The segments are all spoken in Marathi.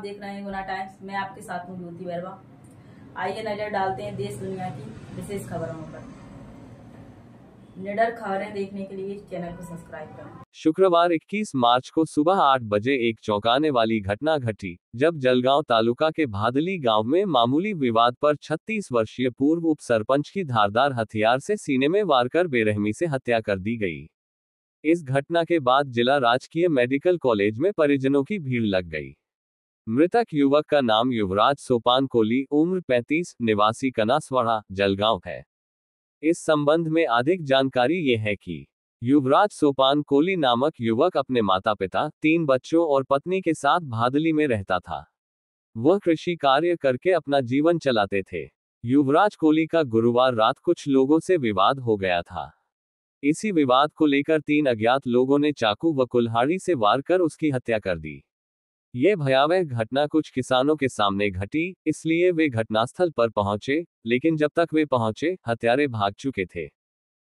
देख रहे हैं गुना टाइम्स। मैं आपके साथ हूँ ज्योति बैरवा। आइए नजर डालते हैं देश दुनिया की विशेष खबरों पर। निडर खबरें देखने के लिए चैनल को सब्सक्राइब करें। शुक्रवार 21 मार्च को सुबह 8 बजे एक चौंकाने वाली घटना घटी, जब जलगांव तालुका के भादली गांव में मामूली विवाद पर 36 वर्षीय पूर्व उप सरपंच की धारदार हथियार से सीने में वार कर बेरहमी से हत्या कर दी गई। इस घटना के बाद जिला राजकीय मेडिकल कॉलेज में परिजनों की भीड़ लग गई। मृतक युवक का नाम युवराज सोपान कोली, उम्र 35, निवासी कनासवाड़ा, जलगांव है। इस संबंध में अधिक जानकारी ये है कि युवराज सोपान कोली नामक युवक अपने माता पिता, 3 बच्चों और पत्नी के साथ भादली में रहता था। वह कृषि कार्य करके अपना जीवन चलाते थे। युवराज कोली का गुरुवार रात कुछ लोगों से विवाद हो गया था। इसी विवाद को लेकर 3 अज्ञात लोगों ने चाकू व कुल्हाड़ी से वार कर उसकी हत्या कर दी। ये भयावह घटना कुछ किसानों के सामने घटी, इसलिए वे घटनास्थल पर पहुंचे, लेकिन जब तक वे पहुंचे, हत्यारे भाग चुके थे।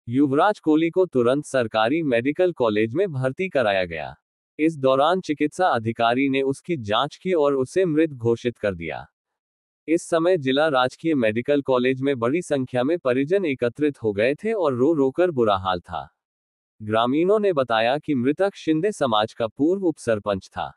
युवराज कोली को तुरंत सरकारी मेडिकल कॉलेज में भर्ती कराया गया। इस दौरान चिकित्सा अधिकारी ने उसकी जांच की और उसे मृत घोषित कर दिया। इस समय जिला राजकीय मेडिकल कॉलेज में बड़ी संख्या में परिजन एकत्रित हो गए थे और रो रोकर बुरा हाल था। ग्रामीणों ने बताया कि मृतक शिंदे समाज का पूर्व उप सरपंच था।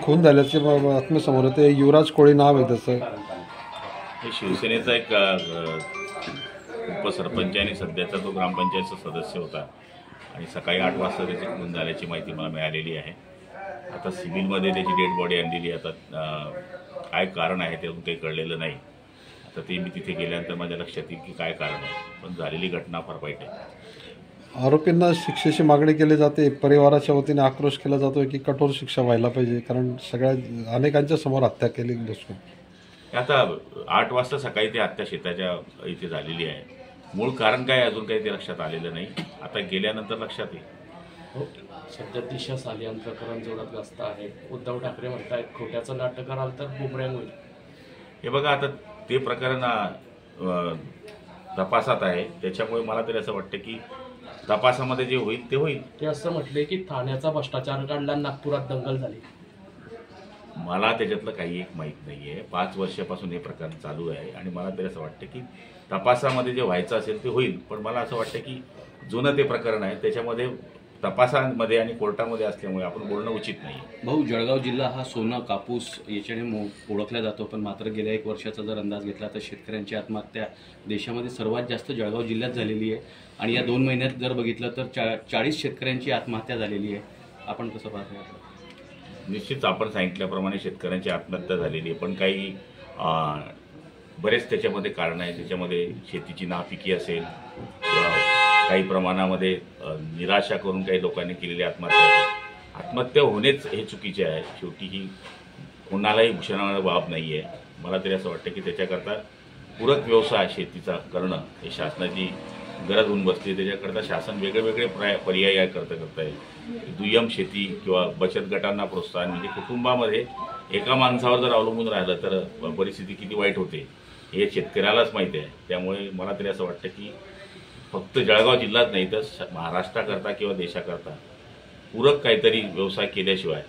खून झाल्याचे बातमी समोर येते। युवराज कोळी नाव आहे त्याचं। हे शिवसेनेचा एक उपसरपंच आणि सध्याचा तो ग्रामपंचायतचा सदस्य होता आणि सकाळी 8 वाजता त्याचे खून झाल्याची माहिती मला मिळालेली आहे। आता सिव्हिलमध्ये त्याची डेड बॉडी आणलेली आहे। आता काय कारण आहे ते काही कळलेलं नाही। आता ते मी तिथे गेल्यानंतर माझ्या लक्षात येईल की काय कारण आहे, पण झालेली घटना फार वाईट आहे। आरोपींना शिक्षेची मागणी केली जाते, परिवाराच्या वतीने आक्रोश केला जातोय की कठोर शिक्षा व्हायला पाहिजे, कारण सगळ्या अनेकांच्या समोर हत्या केली दिसतो। आता 8 वाजता सकाळी ती हत्या शेताच्या इथे झालेली आहे। मूळ कारण काय अजून काही ते लक्षात आलेलं नाही। आता गेल्यानंतर लक्षात येईल। सध्या दिशा सालियान प्रकरण जोरात गाजत आहे। उद्धव ठाकरे म्हणतायत खोट्याचं नाटक कराल तर बुमरँग होईल। हे बघा, आता ते प्रकरण तपासात आहे, त्याच्यामुळे मला तरी असं वाटतं की तपासामध्ये जे होईल ते होईल। ते असं म्हटले की ठाण्याचा भ्रष्टाचार काढला, नागपुरात दंगल झाली। मला त्याच्यातलं काही एक माहीत नाही आहे। 5 वर्षापासून हे प्रकरण चालू आहे आणि मला तरी असं वाटतं की तपासामध्ये जे व्हायचं असेल ते होईल, पण मला असं वाटतं की जुनं ते प्रकरण आहे, त्याच्यामध्ये तपासामध्ये आणि कोर्टामध्ये असल्यामुळे आपण बोलणं उचित नाही। भाऊ, जळगाव जिल्हा हा सोनं कापूस याच्याने ओळखला जातो, पण मात्र गेल्या 1 वर्षाचा जर अंदाज घेतला तर शेतकऱ्यांची आत्महत्या देशामध्ये सर्वात जास्त जळगाव जिल्ह्यात झालेली आहे आणि या 2 महिन्यात जर बघितलं तर 40 शेतकऱ्यांची आत्महत्या झालेली आहे। आपण कसं पाहता? निश्चित आपण सांगितल्याप्रमाणे शेतकऱ्यांची आत्महत्या झालेली आहे, पण काही बरेच त्याच्यामध्ये कारण आहे। त्याच्यामध्ये शेतीची नापिकी असेल किंवा काही प्रमाणामध्ये निराशा करून काही लोकांनी केलेली आत्महत्या होणेच हे चुकीचे आहे। शेवटी ही कोणालाही भूषणाची बाब नाही आहे। मला तरी असं वाटतं की त्याच्याकरता पूरक व्यवसाय शेतीचा करणं हे शासनाची गरज होऊन बसली। त्याच्याकरता शासन वेगळे पर्याय करत आहे। दुय्यम शेती किंवा बचत गटांना प्रोत्साहन, म्हणजे कुटुंबामध्ये एका माणसावर जर अवलंबून राहिलं तर परिस्थिती किती वाईट होते हे शेतकऱ्यालाच माहिती आहे। त्यामुळे मला तरी असं वाटतं की फक्त जळगाव जिल्हाच नाही तर महाराष्ट्राकरता किंवा देशाकरता पूरक काहीतरी व्यवसाय केल्याशिवाय